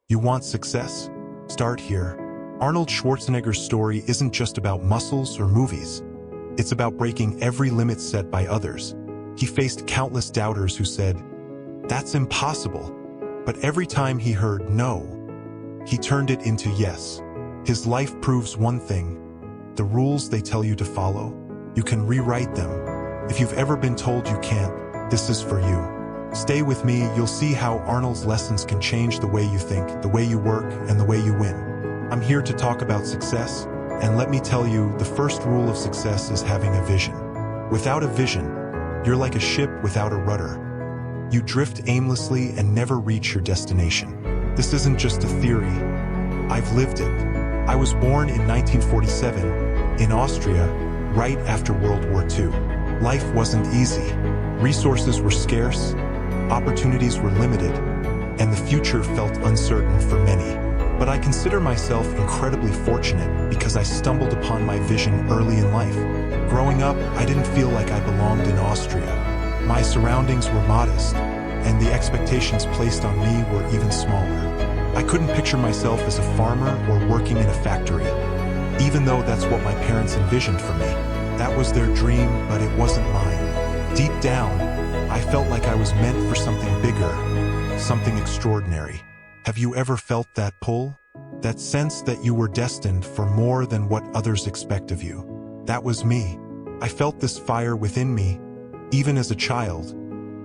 You want success? Start here. Arnold Schwarzenegger's story isn't just about muscles or movies. It's about breaking every limit set by others. He faced countless doubters who said, "That's impossible." But every time he heard no, he turned it into yes. His life proves one thing: the rules they tell you to follow, you can rewrite them. If you've ever been told you can't, this is for you. Stay with me, you'll see how Arnold's lessons can change the way you think, the way you work, and the way you win. I'm here to talk about success, and let me tell you, the first rule of success is having a vision. Without a vision, you're like a ship without a rudder. You drift aimlessly and never reach your destination. This isn't just a theory. I've lived it. I was born in 1947 in Austria, right after World War II. Life wasn't easy. Resources were scarce, opportunities were limited, and the future felt uncertain for many. But I consider myself incredibly fortunate because I stumbled upon my vision early in life. Growing up, I didn't feel like I belonged in Austria. My surroundings were modest, and the expectations placed on me were even smaller. I couldn't picture myself as a farmer or working in a factory, even though that's what my parents envisioned for me. That was their dream, but it wasn't mine. Deep down, I felt like I was meant for something bigger, something extraordinary. Have you ever felt that pull? That sense that you were destined for more than what others expect of you? That was me. I felt this fire within me, even as a child,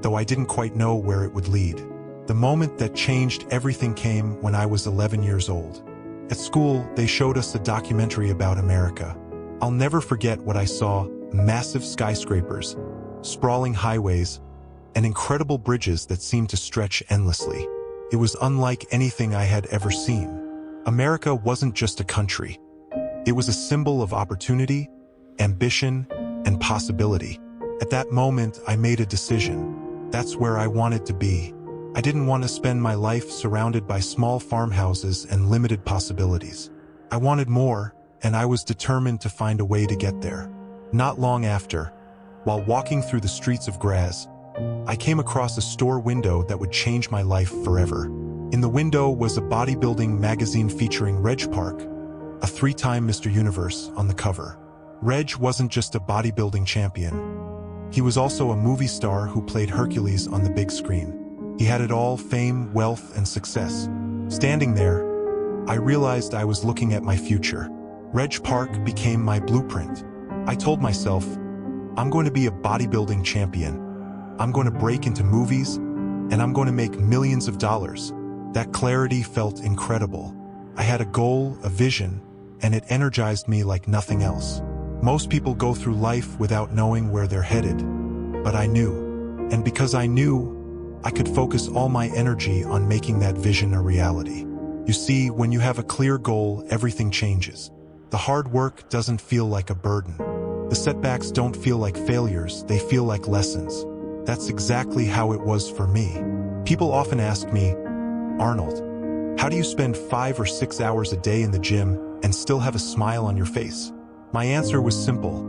though I didn't quite know where it would lead. The moment that changed everything came when I was 11 years old. At school, they showed us a documentary about America. I'll never forget what I saw: massive skyscrapers, sprawling highways, and incredible bridges that seemed to stretch endlessly. It was unlike anything I had ever seen. America wasn't just a country. It was a symbol of opportunity, ambition, and possibility. At that moment, I made a decision. That's where I wanted to be. I didn't want to spend my life surrounded by small farmhouses and limited possibilities. I wanted more, and I was determined to find a way to get there. Not long after, while walking through the streets of Graz, I came across a store window that would change my life forever. In the window was a bodybuilding magazine featuring Reg Park, a 3-time Mr. Universe, on the cover. Reg wasn't just a bodybuilding champion. He was also a movie star who played Hercules on the big screen. He had it all: fame, wealth, and success. Standing there, I realized I was looking at my future. Reg Park became my blueprint. I told myself, I'm going to be a bodybuilding champion. I'm going to break into movies, and I'm going to make millions of dollars. That clarity felt incredible. I had a goal, a vision, and it energized me like nothing else. Most people go through life without knowing where they're headed. But I knew. And because I knew, I could focus all my energy on making that vision a reality. You see, when you have a clear goal, everything changes. The hard work doesn't feel like a burden. The setbacks don't feel like failures, they feel like lessons. That's exactly how it was for me. People often ask me, "Arnold, how do you spend 5 or 6 hours a day in the gym and still have a smile on your face?" My answer was simple.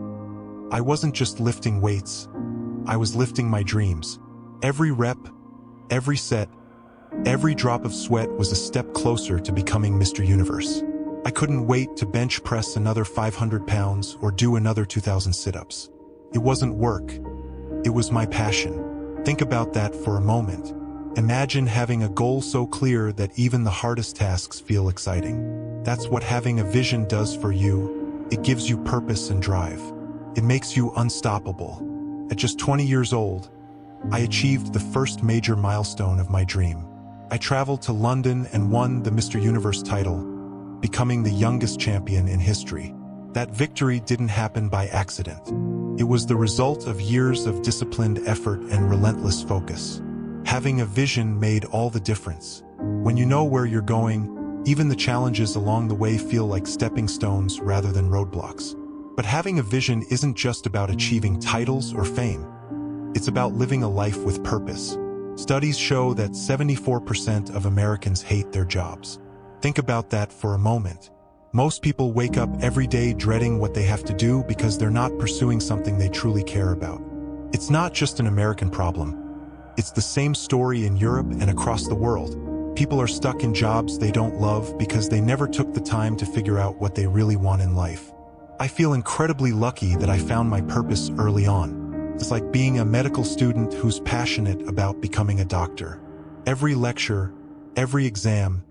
I wasn't just lifting weights. I was lifting my dreams. Every rep, every set, every drop of sweat was a step closer to becoming Mr. Universe. I couldn't wait to bench press another 500 pounds or do another 2,000 sit-ups. It wasn't work. It was my passion. Think about that for a moment. Imagine having a goal so clear that even the hardest tasks feel exciting. That's what having a vision does for you. It gives you purpose and drive. It makes you unstoppable. At just 20 years old, I achieved the first major milestone of my dream. I traveled to London and won the Mr. Universe title, becoming the youngest champion in history. That victory didn't happen by accident. It was the result of years of disciplined effort and relentless focus. Having a vision made all the difference. When you know where you're going, even the challenges along the way feel like stepping stones rather than roadblocks. But having a vision isn't just about achieving titles or fame. It's about living a life with purpose. Studies show that 74% of Americans hate their jobs. Think about that for a moment. Most people wake up every day dreading what they have to do because they're not pursuing something they truly care about. It's not just an American problem. It's the same story in Europe and across the world. People are stuck in jobs they don't love because they never took the time to figure out what they really want in life. I feel incredibly lucky that I found my purpose early on. It's like being a medical student who's passionate about becoming a doctor. Every lecture, every exam,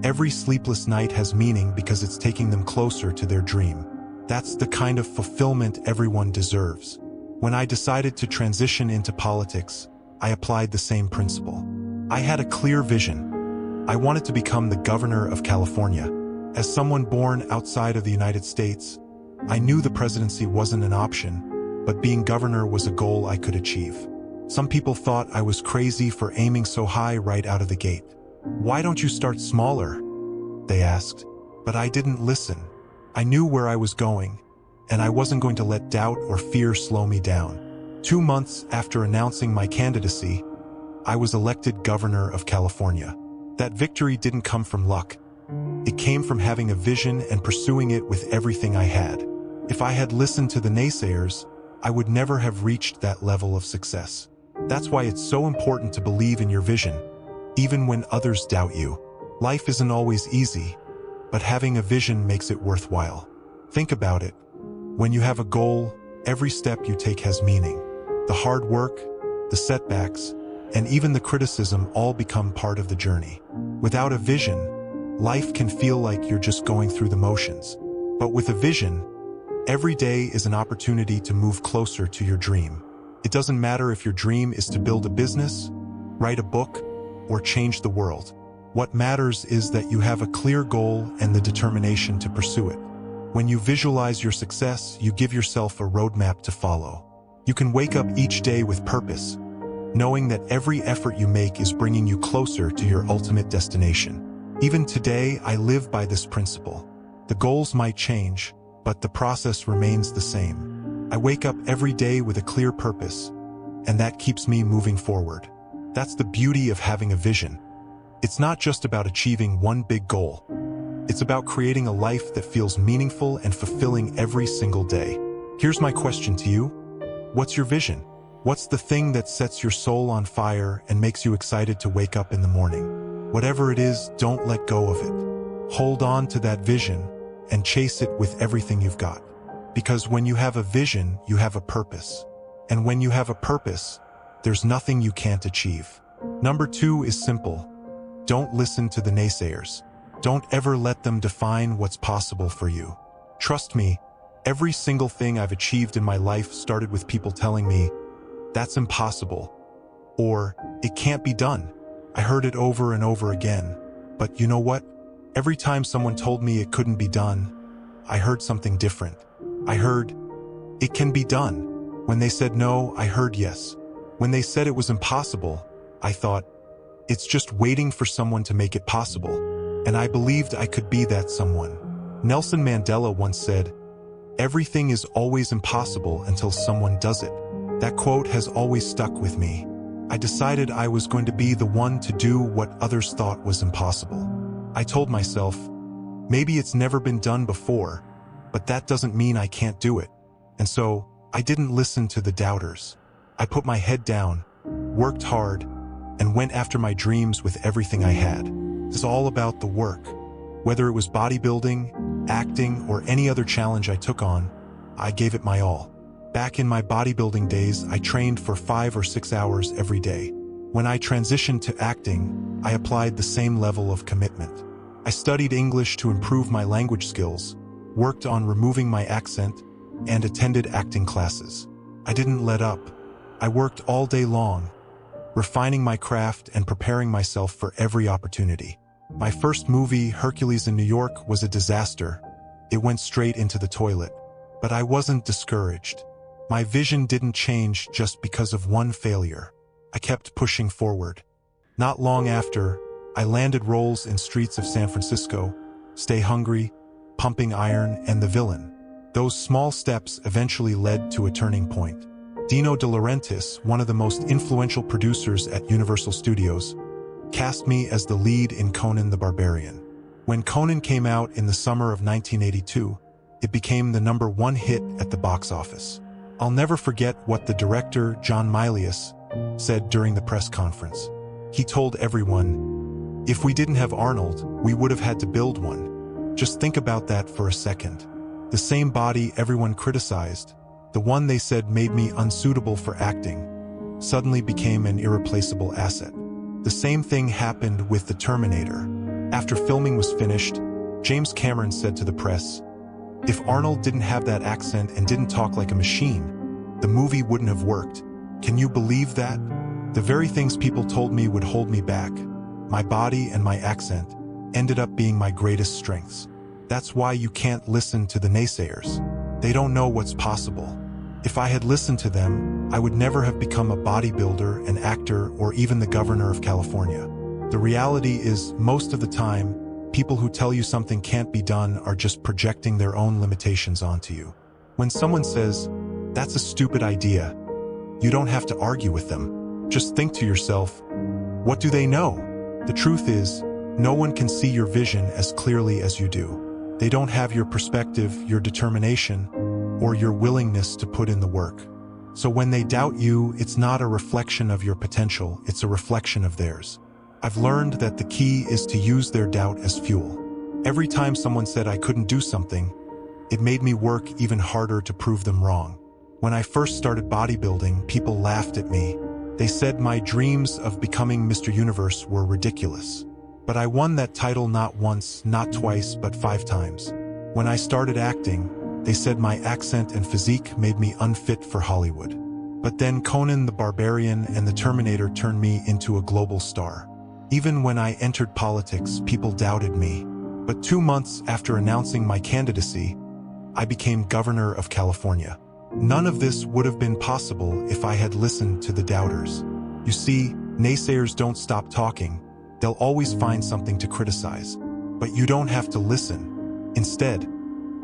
every sleepless night has meaning because it's taking them closer to their dream. That's the kind of fulfillment everyone deserves. When I decided to transition into politics, I applied the same principle. I had a clear vision. I wanted to become the governor of California. As someone born outside of the United States, I knew the presidency wasn't an option, but being governor was a goal I could achieve. Some people thought I was crazy for aiming so high right out of the gate. "Why don't you start smaller?" they asked. But I didn't listen. I knew where I was going, and I wasn't going to let doubt or fear slow me down. 2 months after announcing my candidacy, I was elected governor of California. That victory didn't come from luck. It came from having a vision and pursuing it with everything I had. If I had listened to the naysayers, I would never have reached that level of success. That's why it's so important to believe in your vision, even when others doubt you. Life isn't always easy, but having a vision makes it worthwhile. Think about it. When you have a goal, every step you take has meaning. The hard work, the setbacks, and even the criticism all become part of the journey. Without a vision, life can feel like you're just going through the motions. But with a vision, every day is an opportunity to move closer to your dream. It doesn't matter if your dream is to build a business, write a book, or change the world. What matters is that you have a clear goal and the determination to pursue it. When you visualize your success, you give yourself a roadmap to follow. You can wake up each day with purpose, knowing that every effort you make is bringing you closer to your ultimate destination. Even today, I live by this principle. The goals might change, but the process remains the same. I wake up every day with a clear purpose, and that keeps me moving forward. That's the beauty of having a vision. It's not just about achieving one big goal. It's about creating a life that feels meaningful and fulfilling every single day. Here's my question to you. What's your vision? What's the thing that sets your soul on fire and makes you excited to wake up in the morning? Whatever it is, don't let go of it. Hold on to that vision and chase it with everything you've got. Because when you have a vision, you have a purpose. And when you have a purpose, there's nothing you can't achieve. Number 2 is simple. Don't listen to the naysayers. Don't ever let them define what's possible for you. Trust me, every single thing I've achieved in my life started with people telling me, "That's impossible," or "It can't be done." I heard it over and over again. But you know what? Every time someone told me it couldn't be done, I heard something different. I heard, "It can be done." When they said no, I heard yes. When they said it was impossible, I thought, "It's just waiting for someone to make it possible." And I believed I could be that someone. Nelson Mandela once said, "Everything is always impossible until someone does it." That quote has always stuck with me. I decided I was going to be the one to do what others thought was impossible. I told myself, maybe it's never been done before, but that doesn't mean I can't do it. And so, I didn't listen to the doubters. I put my head down, worked hard, and went after my dreams with everything I had. It's all about the work. Whether it was bodybuilding, acting, or any other challenge I took on, I gave it my all. Back in my bodybuilding days, I trained for 5 or 6 hours every day. When I transitioned to acting, I applied the same level of commitment. I studied English to improve my language skills, worked on removing my accent, and attended acting classes. I didn't let up. I worked all day long, refining my craft and preparing myself for every opportunity. My first movie, Hercules in New York, was a disaster. It went straight into the toilet. But I wasn't discouraged. My vision didn't change just because of one failure. I kept pushing forward. Not long after, I landed roles in Streets of San Francisco, Stay Hungry, Pumping Iron, and The Villain. Those small steps eventually led to a turning point. Dino De Laurentiis, one of the most influential producers at Universal Studios, cast me as the lead in Conan the Barbarian. When Conan came out in the summer of 1982, it became the #1 hit at the box office. I'll never forget what the director, John Milius, said during the press conference. He told everyone, If we didn't have Arnold, we would have had to build one. Just think about that for a second. The same body everyone criticized, the one they said made me unsuitable for acting, suddenly became an irreplaceable asset. The same thing happened with The Terminator. After filming was finished, James Cameron said to the press, "If Arnold didn't have that accent and didn't talk like a machine, the movie wouldn't have worked." Can you believe that? The very things people told me would hold me back, my body and my accent, ended up being my greatest strengths. That's why you can't listen to the naysayers. They don't know what's possible. If I had listened to them, I would never have become a bodybuilder, an actor, or even the governor of California. The reality is, most of the time, people who tell you something can't be done are just projecting their own limitations onto you. When someone says, "That's a stupid idea," you don't have to argue with them. Just think to yourself, what do they know? The truth is, no one can see your vision as clearly as you do. They don't have your perspective, your determination, or your willingness to put in the work. So when they doubt you, it's not a reflection of your potential, it's a reflection of theirs. I've learned that the key is to use their doubt as fuel. Every time someone said I couldn't do something, it made me work even harder to prove them wrong. When I first started bodybuilding, people laughed at me. They said my dreams of becoming Mr. Universe were ridiculous. But I won that title not once, not twice, but 5 times. When I started acting, they said my accent and physique made me unfit for Hollywood. But then Conan the Barbarian and The Terminator turned me into a global star. Even when I entered politics, people doubted me. But 2 months after announcing my candidacy, I became governor of California. None of this would have been possible if I had listened to the doubters. You see, naysayers don't stop talking. They'll always find something to criticize. But you don't have to listen. Instead,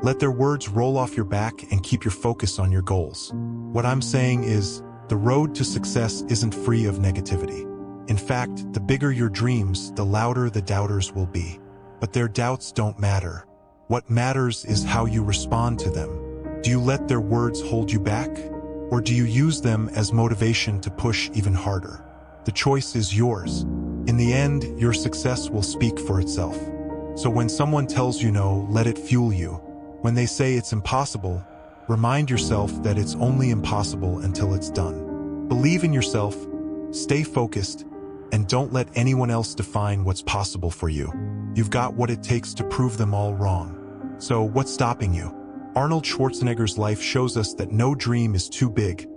let their words roll off your back and keep your focus on your goals. What I'm saying is, the road to success isn't free of negativity. In fact, the bigger your dreams, the louder the doubters will be. But their doubts don't matter. What matters is how you respond to them. Do you let their words hold you back? Or do you use them as motivation to push even harder? The choice is yours. In the end, your success will speak for itself. So when someone tells you no, let it fuel you. When they say it's impossible, remind yourself that it's only impossible until it's done. Believe in yourself, stay focused, and don't let anyone else define what's possible for you. You've got what it takes to prove them all wrong. So what's stopping you? Arnold Schwarzenegger's life shows us that no dream is too big,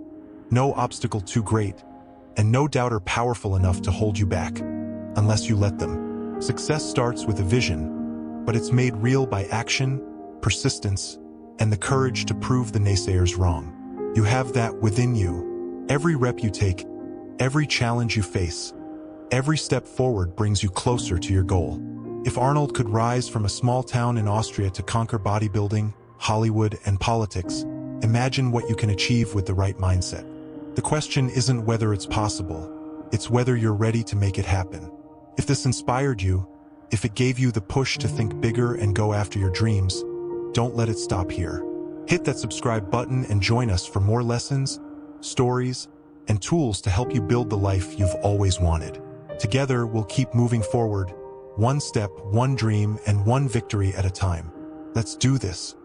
no obstacle too great, and no doubter powerful enough to hold you back, unless you let them. Success starts with a vision, but it's made real by action, persistence, and the courage to prove the naysayers wrong. You have that within you. Every rep you take, every challenge you face, every step forward brings you closer to your goal. If Arnold could rise from a small town in Austria to conquer bodybuilding, Hollywood, and politics, imagine what you can achieve with the right mindset. The question isn't whether it's possible, it's whether you're ready to make it happen. If this inspired you, if it gave you the push to think bigger and go after your dreams, don't let it stop here. Hit that subscribe button and join us for more lessons, stories, and tools to help you build the life you've always wanted. Together, we'll keep moving forward, one step, one dream, and one victory at a time. Let's do this.